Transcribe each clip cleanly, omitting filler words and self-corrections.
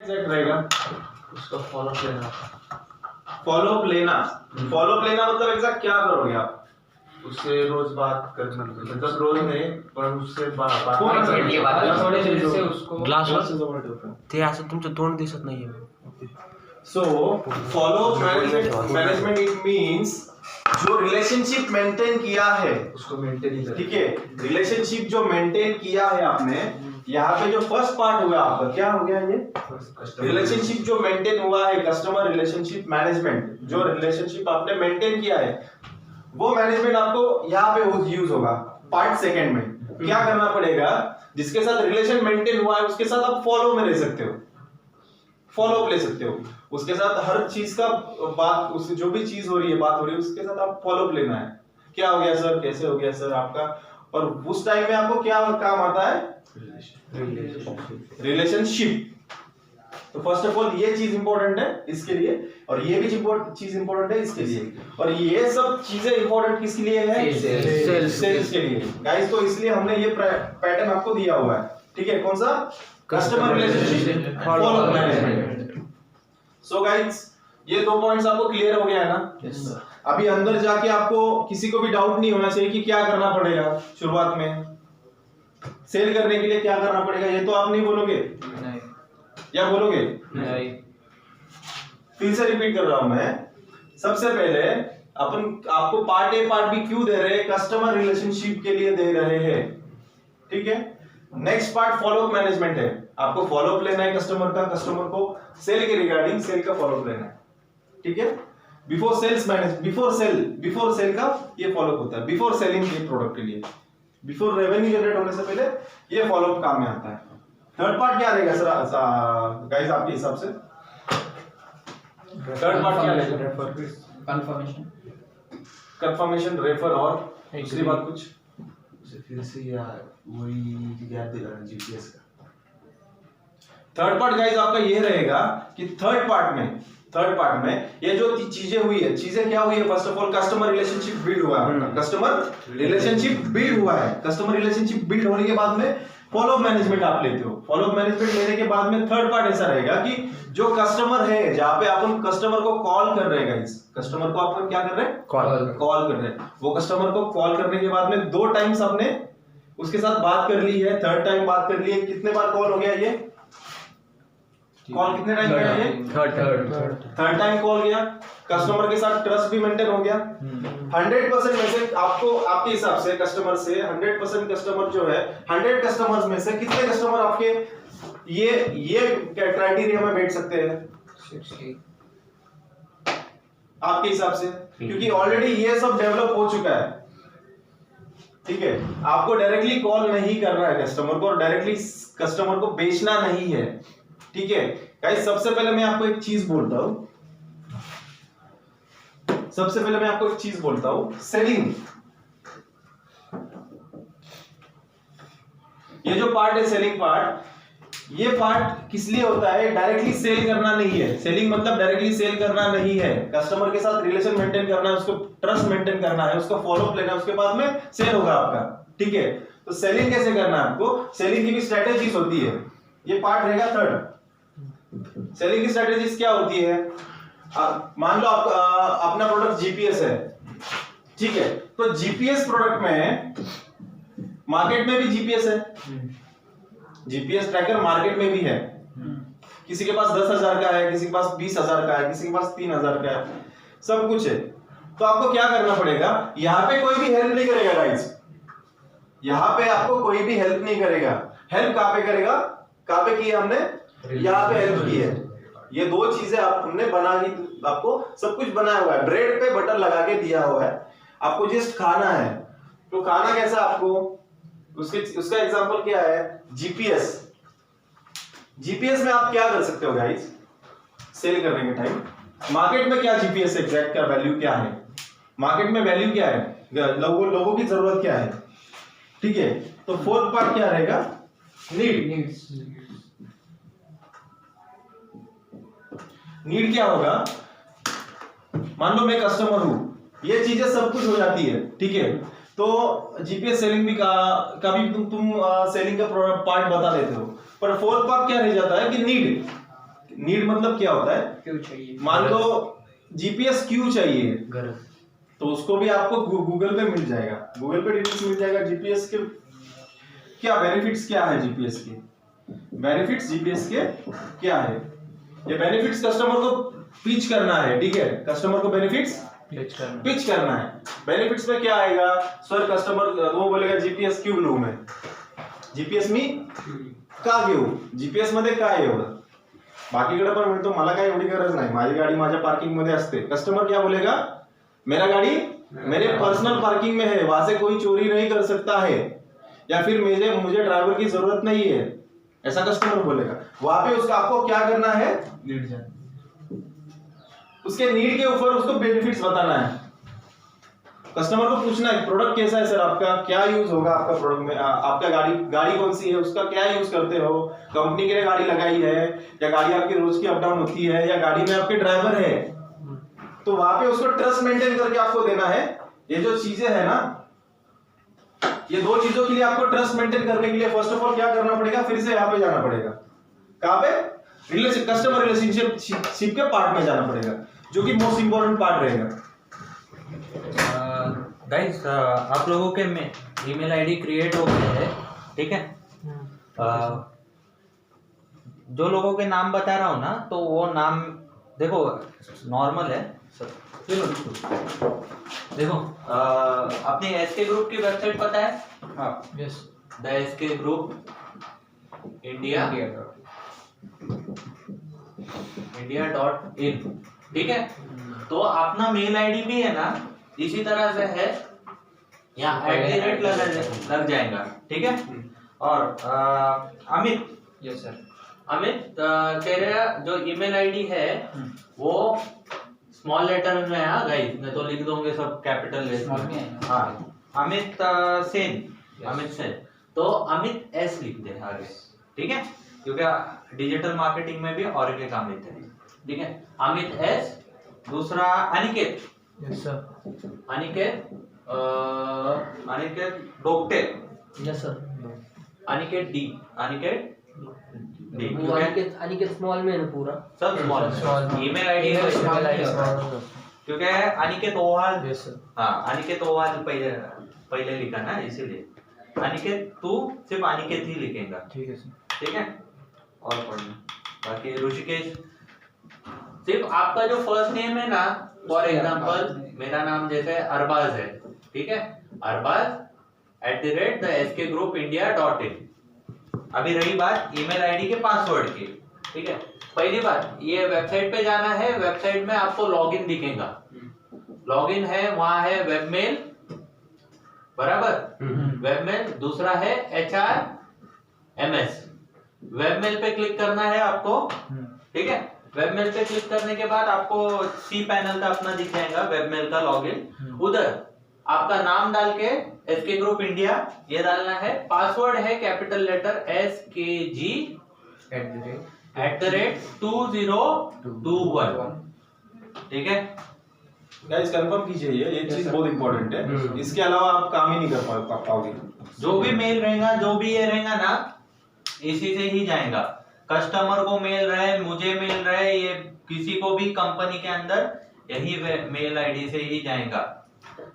Exact रहेगा उसका follow up लेना। फॉलो अप लेना मतलब एग्जैक्ट क्या करोगे आप? उससे रोज बात करना, मतलब रोज नहीं पण उससे बात ग्लास ते असं तुमचं तोंड दिसत नाहीये. So follow up management it means जो रिलेशनशिप मेंटेन किया है उसको मेंटेन ही करना। ठीक है, रिलेशनशिप जो मेंटेन किया है आपने, यहाँ पे जो फर्स्ट पार्ट हुआ आपका क्या हो गया? ये रिलेशनशिप जो मेंटेन हुआ है, कस्टमर रिलेशनशिप मैनेजमेंट, जो रिलेशनशिप आपने मेंटेन किया है वो मैनेजमेंट आपको यहाँ पे यूज होगा पार्ट सेकंड में। क्या करना पड़ेगा? जिसके साथ रिलेशन मेंटेन हुआ है उसके साथ आप फॉलो में रह सकते हो, फॉलो अप ले सकते हो, उसके साथ हर चीज का बात, उससे जो भी चीज हो रही है, बात हो रही है, उसके साथ आप फॉलो अप लेना है। क्या हो गया सर, कैसे हो गया सर आपका, और उस टाइम में आपको क्या काम आता है? रिलेशनशिप। तो फर्स्ट ऑफ ऑल ये चीज इंपॉर्टेंट है इसके लिए, और ये भी चीज इंपॉर्टेंट है इसके लिए, और ये सब चीजें इंपॉर्टेंट किसके लिए है? सेल्स के लिए गाइस। तो इसलिए हमने ये पैटर्न आपको दिया हुआ है, ठीक है? कौन सा? Customer relationship follow up management. So guys ये दो पॉइंट्स आपको क्लियर हो गया है ना? Yes sir. अभी अंदर जाके आपको किसी को भी डाउट नहीं होना चाहिए कि क्या करना पड़ेगा शुरुआत में सेल करने के लिए, क्या करना पड़ेगा। ये तो आप नहीं बोलोगे, नहीं या बोलोगे? नहीं। फिर से रिपीट कर रहा हूं मैं। सबसे पहले अपन आपको पार्ट ए पार्ट बी क्यों दे रहे हैं? कस्टमर रिलेशनशिप के लिए दे रहे हैं, ठीक है? Next part follow up management है, आपको फॉलो अप लेना है कस्टमर का, कस्टमर को सेल के रिगार्डिंग सेल का फॉलो अप लेना है, ठीक है? बिफोर सेल का ये फॉलो अप होता है, बिफोर सेलिंग के प्रोडक्ट के लिए, बिफोर रेवेन्यू जनरेट होने से पहले ये फॉलो अप काम में आता है। थर्ड पार्ट क्या रहेगा सर गाइस आपके हिसाब से? थर्ड पार्ट क्या रहेगा? कंफर्मेशन, रेफर, और दूसरी बात कुछ फिर से यार वही याद दिलाना जीपीएस का। थर्ड पार्ट गाइस आपका ये रहेगा कि थर्ड पार्ट में ये जो चीजें हुई है, चीजें क्या हुई है? First of all customer relationship build हुआ है, कस्टमर रिलेशनशिप बिल्ड हुआ है, कस्टमर रिलेशनशिप बिल्ड होने के बाद में फॉलो अप मैनेजमेंट आप लेते हो। फॉलो अप मैनेजमेंट लेने के बाद में थर्ड पार्ट ऐसा रहेगा कि जो कस्टमर है, जहां पे अपन कस्टमर को कॉल कर रहे हैं गाइस, कस्टमर को अपन क्या कर रहे हैं? कॉल कर रहे हैं। वो कस्टमर को कॉल करने के बाद में 2 टाइम्स आपने उसके साथ बात कर ली है, थर्ड टाइम बात कर ली है, कितने बार कॉल हो गया? ये कॉल कितने टाइम गया? ये थर्ड टाइम कॉल गया, कस्टमर के साथ ट्रस्ट भी मेंटेन हो गया। 100% में से आपको, आपके हिसाब से कस्टमर से 100% कस्टमर जो है, 100 कस्टमर्स में से कितने कस्टमर आपके ये क्राइटेरिया में बैठ सकते हैं 60 आपके हिसाब से? क्योंकि ऑलरेडी ये सब डेवलप हो चुका है, ठीक है? आपको डायरेक्टली कॉल नहीं करना है कस्टमर को, और डायरेक्टली कस्टमर को बेचना नहीं है, ठीक है गाइस? सबसे पहले मैं आपको एक चीज बोलता हूं, सेलिंग। ये जो पार्ट है सेलिंग पार्ट, ये पार्ट किस लिए होता है? डायरेक्टली सेल करना नहीं है। सेलिंग मतलब डायरेक्टली सेल करना नहीं है, कस्टमर के साथ रिलेशन मेंटेन करना है, उसको ट्रस्ट मेंटेन करना है, उसको फॉलो अप लेना है, उसके बाद में सेल होगा आपका, ठीक है? तो सेलिंग कैसे करना है आपको? सेलिंग की भी स्ट्रेटेजीज होती है, ये पार्ट रहेगा थर्ड। सेलिंग की स्ट्रेटेजीज क्या होती है? मान लो आप अपना प्रोडक्ट जीपीएस है, ठीक है? तो जीपीएस प्रोडक्ट में मार्केट में भी जीपीएस है, जीपीएस ट्रैकर मार्केट में भी है, किसी के पास 10,000 का है, किसी के पास 20,000 का है, किसी के पास 3,000 का है, सब कुछ है। तो आपको क्या करना पड़ेगा? यहां पे कोई भी हेल्प नहीं करेगा गाइस, यहां पे आपको कोई भी हेल्प नहीं करेगा। हेल्प कहां पे करेगा? कहां पे की है हमने? यहां पे हेल्प की है। ये 2 चीजें हमने बना दी, आपको सब कुछ बनाया हुआ है, ब्रेड पे बटर लगा के दिया हुआ है, आपको जस्ट खाना है। तो खाना कैसा आपको? उसका एग्जांपल क्या है? जीपीएस। जीपीएस में आप क्या कर सकते हो गाइस सेल करने के टाइम? मार्केट में क्या जीपीएस एग्जैक्ट का वैल्यू क्या है? मार्केट में वैल्यू क्या है? लोगों की जरूरत क्या है, ठीक है? तो फोर्थ पार्ट क्या रहेगा? नीड क्या होगा? मान लो मैं कस्टमर हूं, ये चीजें सब कुछ हो जाती है, ठीक है? तो जीपीएस सेलिंग भी का भी तुम सेलिंग का पार्ट बता देते हो, पर फोर्थ पार्ट क्या रह जाता है कि नीड। नीड मतलब क्या होता है, क्यों चाहिए, मान लो जीपीएस क्यों चाहिए, गरज। तो उसको भी आपको गूगल पे मिल जाएगा, गूगल पे डिटेल्स मिल जाएगा। जीपीएस के क्या बेनिफिट्स क्या है, जीपीएस के बेनिफिट्स जीपीएस के क्या है, ये बेनिफिट्स कस्टमर को पिच करना है, ठीक है, कस्टमर को बेनिफिट्स पिच करना है। बेनिफिट्स में क्या आएगा सर, कस्टमर वो बोलेगा जीपीएस क्यों लू मैं, जीपीएस मी का घेऊ, जीपीएस मध्ये काय एवढं, बाकीकडे पण मिळतो, मला काय एवढी गरज नाही, माझी गाडी माझ्या पार्किंग मध्ये असते। कस्टमर क्या बोलेगा, मेरा गाड़ी मेरे पर्सनल पार्किंग में है, वहां से कोई चोरी नहीं कर सकता है, या फिर मुझे ड्राइवर की जरूरत नहीं है, ऐसा कस्टमर बोलेगा। वहां पे उसका आपको क्या करना है, उसके नीड के ऊपर उसको बेनिफिट्स बताना है। कस्टमर को पूछना है प्रोडक्ट कैसा है सर आपका, क्या यूज होगा आपका प्रोडक्ट में, आपका गाड़ी कौन सी है, उसका क्या यूज करते हो, कंपनी के लिए गाड़ी लगाई है या गाड़ी आपकी रोज की अप डाउन होती है, या गाड़ी में आपके ड्राइवर है, तो वहां पे उसको ट्रस्ट मेंटेन करके आपको देना है। ये जो चीजें है ना, ये दो चीजों के लिए आपको ट्रस्ट मेंटेन करने के लिए फर्स्ट ऑफ ऑल क्या करना पड़ेगा, फिर से यहाँ पे जाना पड़ेगा, कहाँ पे, कस्टमर रिलेशनशिप के पार्ट में जाना पड़ेगा, जो कि मोस्ट इंपॉर्टेंट पार्ट रहेगा। गाइस आप लोगों के ईमेल आईडी क्रिएट हो गए हैं, ठीक है। जो लोगों के नाम बता रहा हूँ ना, तो वो नाम देखो नॉर्मल है सर, देखो अपनी एसके ग्रुप की वेबसाइट पता है, हाँ yes, the SK group India .in, ठीक है। तो अपना मेल आईडी भी है ना इसी तरह से है, यहाँ @ लग जाएगा, ठीक है। और अमित, यस सर, अमित तेरा जो ईमेल आईडी है वो स्मॉल लेटर में है गाइस, मैं तो लिख दूंगे सब कैपिटल स्मॉल लेटर में है। हाँ, अमित सेन, अमित सेन, तो अमित एस लिख दे आगे, ठीक है, क्योंकि डिजिटल मार्केटिंग में भी और के काम लेते हैं, ठीक है। अमित एस, दूसरा Aniket, yes sir, Aniket Dokate, yes sir, Aniket D, Aniket D, वो अनिकेत स्मॉल में है ना पूरा, सब स्मॉल, ईमेल आईडी क्योंकि अनिकेत ओवाल, यस सर, हाँ अनिकेत ओवाल पहले लिखा ना, इसीलिए अनिकेत तू सिर्फ अनिकेत ही लिखेगा, ठीक है सर, ठीक है। और पढ़ना बाकी ऋषिकेश, सिर्फ आपका जो फर्स्ट नेम है ना, फॉर एग्जांपल मेरा नाम जैसे अरबाज है, ठीक है, अरबाज @theSKGroupIndia.in। अभी रही बात ईमेल आईडी के पासवर्ड की, ठीक है। पहली बात, ये वेबसाइट पे जाना है, वेबसाइट में आपको लॉगिन दिखेगा, लॉगिन है, वहां है वेबमेल, बराबर, वेबमेल, दूसरा है HRMS, वेबमेल पे क्लिक करना है आपको, ठीक है। वेबमेल पे क्लिक करने के बाद आपको सी पैनल का अपना दिख जाएगा वेबमेल का लॉगिन, उधर आपका नाम डाल के एसके ग्रुप इंडिया ये डालना है, पासवर्ड है कैपिटल लेटर SKG @2021, ठीक है। गाइस कंफर्म कीजिए, ये चीज बहुत इंपॉर्टेंट है, इसके अलावा आप काम ही नहीं कर पाओगे। जो भी मेल रहेगा, जो भी ये रहेगा ना, इसी से ही जाएगा, कस्टमर को मेल रहे, मुझे मेल रहे, ये किसी को भी कंपनी के अंदर यही मेल आईडी से ही जाएगा।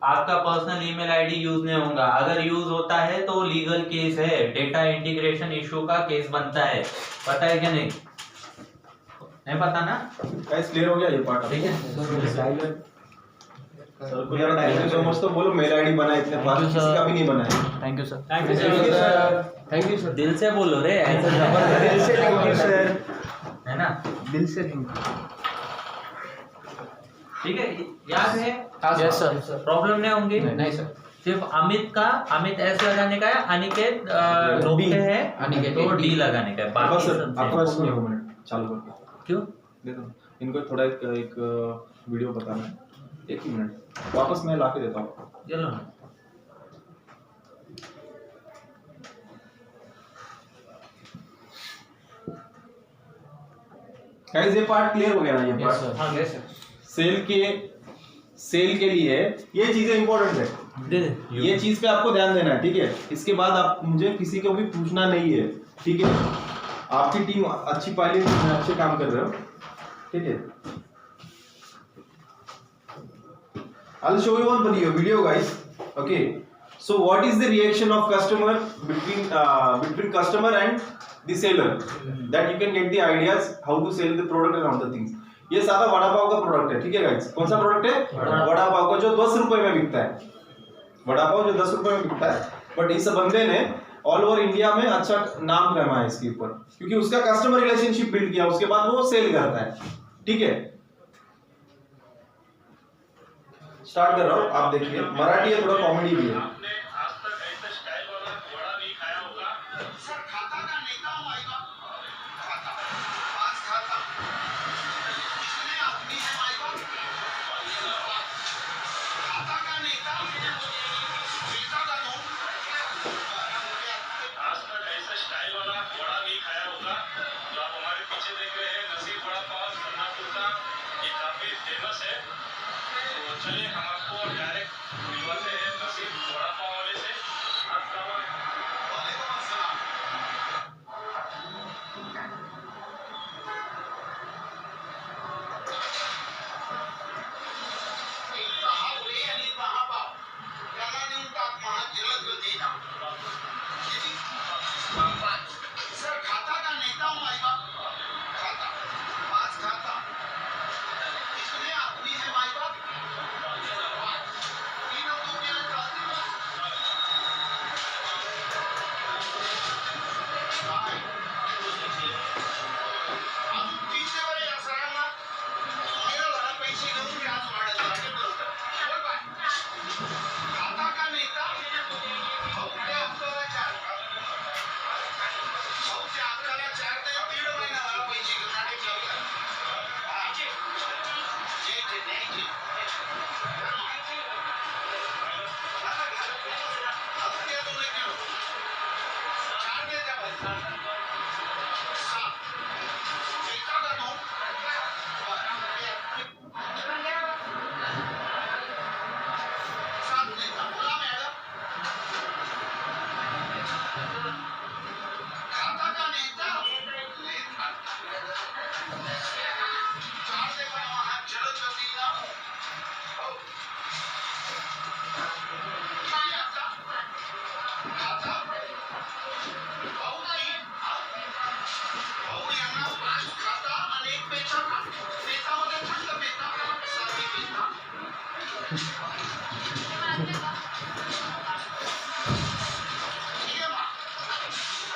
आपका पर्सनल ईमेल आईडी यूज नहीं होगा, अगर यूज होता है तो लीगल केस है, डेटा इंटीग्रेशन इशू का केस बनता है, पता है क्या नहीं पता ना गाइस क्लियर हो गया ये पार्ट, ठीक है। सर को यार थैंक यू सो मच, तो बोलो मेल आईडी बना इतने फास्ट, किसी का भी नहीं बना है। Thank you sir, thank you sir, दिल से बोलो रे, ऐसा दिल से थैंक यू सर, है ना, दिल से थैंक यू, ठीक है, याद है, यस सर, प्रॉब्लम नहीं होंगी। नहीं सर, सिर्फ अमित एस लगाने का है, अनिकेत डोकटे है, अनिकेत तो डी लगाने का है, बस बाकी सर सब आपका same। इसमें 1 मिनट चालू करके क्यों दे दो इनको, थोड़ा एक वीडियो बताना है, 1 ही मिनट, वापस मैं लाके देता हूँ। चलो ना, गाइस ये पार्ट क्लियर हो गया ना, ये यस पार्ट सर, हाँ यस सर, सेल के लिए ये चीजें इंपॉर्टेंट है, दे दे ये चीज पे आपको ध्यान देना है, ठीक है। इसके बाद आप मुझे किसी को भी पूछना नहीं है, ठीक है। आपकी टीम अच्छी पायलट में अच्छे काम कर रहे हो, ठीक है। I'll show you one video guys. Okay, so what is the reaction of customer between customer and the seller, that you can get the ideas how to sell the product and other things. ये सादा वड़ा पाव का product है, ठीक है guys. कौन सा product है? वड़ा पाव का, जो 10 रुपए में बिकता है। वड़ा पाव जो 10 रुपए में बिकता है, बट इस बंदे ने ऑल ओवर इंडिया में अच्छा नाम कमाया इसके ऊपर, क्योंकि उसका कस्टमर रिलेशनशिप बिल्ड किया, उसके बाद वो सेल करता है, ठीक है। स्टार्ट कर रहा हूँ, आप देखिए। मराठी है, थोड़ा कॉमेडी भी है। चलिए हम आपको डायरेक्ट मिलवाते हैं नसीब वड़ा पाव वाले से। सर खाता का नेता हूँ माई बाप, खाता पाँच खाता कितने आदमी है माई बाप, तीनों तो क्या चाहती है। हम पीछे वाले असरांना महिला जरा पैसे घेऊन व्याज वाढत राहते बोलतात, बोल बाय खाता का नेता हप्ते हप्त्याला चार, हप्ते हप्त्याला चार ते दीड महिना झाला पैसे घेऊन आणि ठेवतात।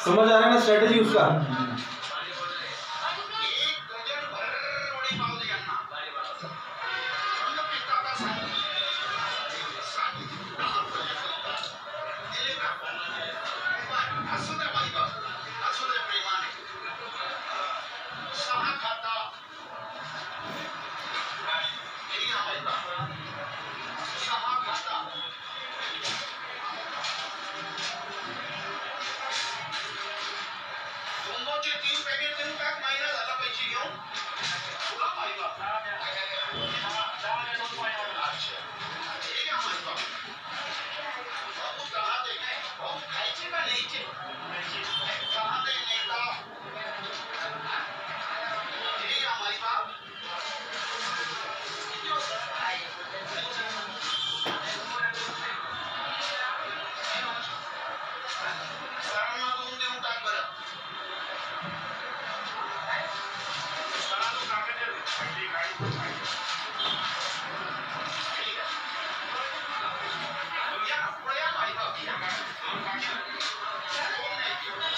समझ आ रहा है ना स्ट्रेटेजी उसका?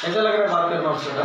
ऐसा लग रहा है बात करना उससे ना?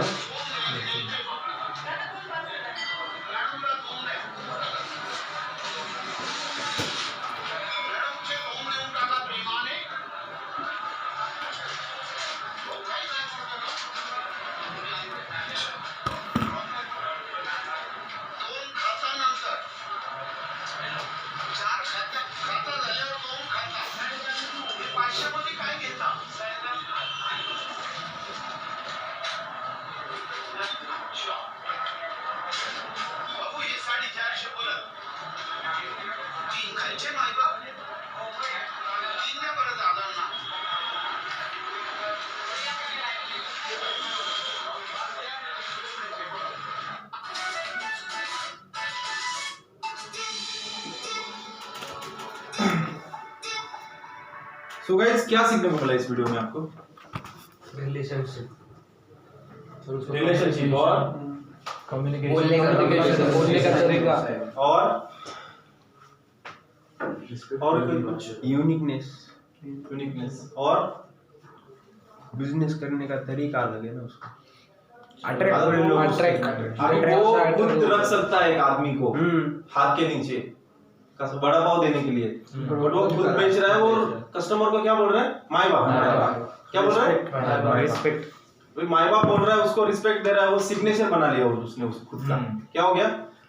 तो गाइस क्या सीखने को मिला इस वीडियो में आपको? रिलेशनशिप रिलेशनशिप और बोलने का तरीका और कोई कुछ यूनिकनेस और बिजनेस करने का तरीका अलग है ना उसका। वो खुद रख सकता है एक आदमी को हाथ के नीचे बड़ा पाव देने के लिए, और वो खुद बेच रहा है। वो कस्टमर को क्या बोल रहा है? माय बाप। क्या बोल रहा है? रिस्पेक्ट। माय बाप बोल रहा है, उसको रिस्पेक्ट दे रहा है। वो सिग्नेचर बना लिया उसने खुद का। क्या हो गया?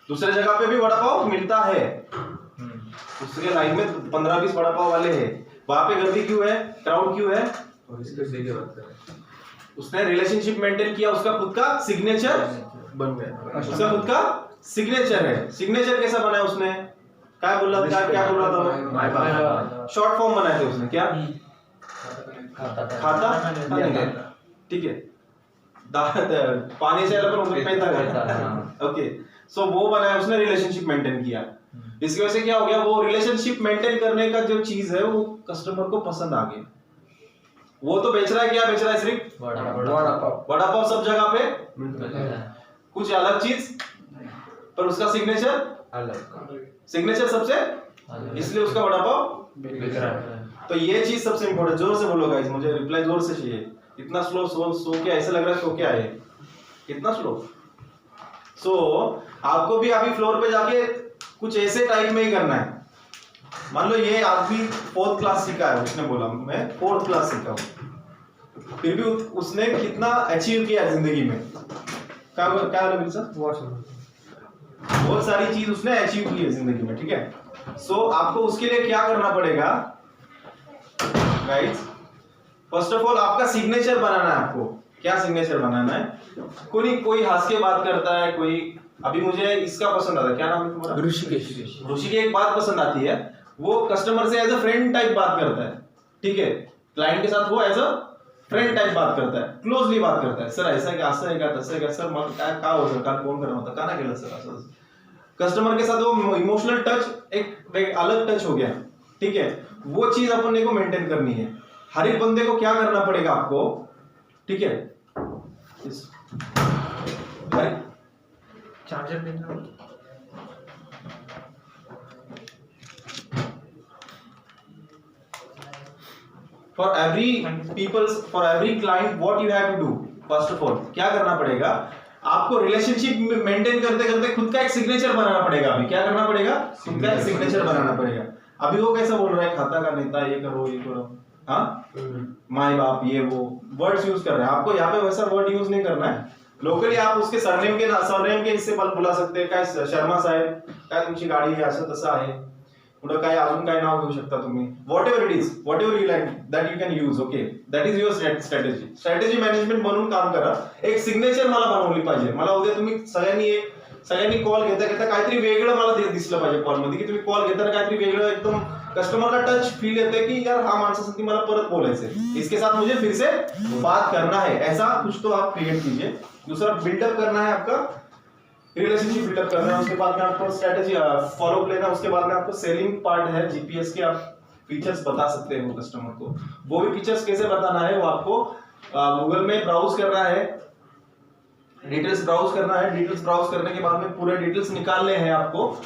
दूसरे जगह पे भी वड़ा पाव मिलता है, उसके लाइन में 15-20 वड़ा पाव वाले हैं। वहां पे गर्दी क्यों है? क्राउड क्यों है? उसने रिलेशनशिप मेंटेन किया, उसका खुद का सिग्नेचर बन गया। उसका खुद का सिग्नेचर है। सिग्नेचर कैसा बनाया उसने? क्या बोल रहा था? शॉर्ट फॉर्म बनाए थे उसने। क्या? खाता। ठीक है, पानी से ओके। सो वो बनाया उसने, रिलेशनशिप मेंटेन किया। इसकी वजह से क्या हो गया? वो रिलेशनशिप मेंटेन करने का जो चीज है वो कस्टमर को पसंद आ गया। वो तो बेच रहा है, क्या बेच रहा है? सिर्फ वड़ा पाव सब जगह पे, कुछ अलग चीज, पर उसका सिग्नेचर सिग्नेचर सबसे, इसलिए उसका वड़ा पाव बिक रहा है। तो ये चीज सबसे इंपॉर्टेंट। जोर से बोलो गाइस, मुझे रिप्लाई जोर से चाहिए। इतना स्लो सो के ऐसा लग रहा है सो क्या है, कितना स्लो। सो आपको भी अभी फ्लोर पे जाके कुछ ऐसे टाइप में ही करना है। मान लो ये आदमी 4th क्लास सीखा है, उसने बोला मैं 4th क्लास सीखा हूं, फिर भी उसने कितना अचीव किया जिंदगी में? क्या बोला सर? बहुत सारी चीज उसने अचीव की है जिंदगी में। ठीक है, सो आपको उसके लिए क्या करना पड़ेगा गाइस? फर्स्ट ऑफ ऑल आपका सिग्नेचर बनाना है। आपको क्या सिग्नेचर बनाना है? कोई हंस के बात करता है, कोई अभी मुझे इसका पसंद आता है, क्या नाम है तुम्हारा? ऋषिकेश। ऋषिकेश एक बात पसंद आती है, वो कस्टमर से एज अ फ्रेंड टाइप बात करता है। ठीक है, क्लाइंट के साथ वो एज अ फ्रेंड टाइप बात करता है, क्लोजली बात करता है। सर ऐसा है क्या, असं आहे का, तसं आहे का, सर मग काय हो सर, काल फोन करना होता, का ना केलं सर, असं। कस्टमर के साथ वो इमोशनल टच एक अलग टच हो गया। ठीक है, वो चीज अपन को मेंटेन करनी है। हर एक बंदे को क्या करना पड़ेगा आपको? ठीक है, चार्जर देना। For every client what you have to do, first of all क्या करना पड़ेगा? आपको रिलेशनशिप मेंटेन करते करते खुद का एक सिग्नेचर बनाना पड़ेगा। अभी क्या करना पड़ेगा? खुद का एक सिग्नेचर बनाना पड़ेगा। अभी वो कैसा बोल रहा है? खाता का नेता, ये करो ये करो, हाँ माय बाप, ये वो वर्ड्स यूज कर रहे हैं। आपको यहाँ पे वैसा वर्ड यूज नहीं करना है। लोकली आप उसके सरनेम के हिस्से बुला सकते हैं। काय शर्मा साहेब, काय तुमची गाडी आहे, असं तसं आहे, पुढे काय अजून काय नाव घेऊ शकता तुम्ही, whatever it is, whatever you like that you can use. Okay, that is your strategy management बनवून काम करा. एक सिग्नेचर मला बनवली पाहिजे. मला उद्या तुम्ही सगळ्यांनी कॉल घेता काहीतरी वेगळं मला दिसलं पाहिजे कॉलमध्ये, की तुम्ही कॉल घेताना काहीतरी वेगळं एकदम कस्टमरला टच फील येते की यार हा माणसासाठी मला परत बोलायचंय, इसके साथ मुझे फिर से बात करना है, ऐसा कुछ तो आप क्रिएट कीजिए. दूसरा बिल्डअप करना है, आपका रिलेशनशिप बिल्डअप करना है. उसके बाद में आपको स्ट्रेटेजी फॉलो लेना. उसके बाद में आपको सेलिंग पार्ट है, जीपीएस के आप फीचर्स बता सकते हैं वो कस्टमर को. वो भी फीचर्स कैसे बताना है वो आपको गूगल में ब्राउज करना है, डिटेल्स ब्राउज करना है. डिटेल्स ब्राउज करने के बाद में पूरे डिटेल्स निकालने हैं आपको.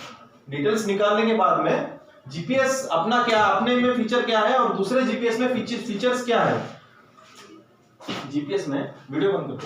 डिटेल्स निकालने के बाद में जीपीएस अपना क्या, अपने में फीचर क्या है और दूसरे जीपीएस में फीचर्स क्या है. जीपीएस में वीडियो बंद करो.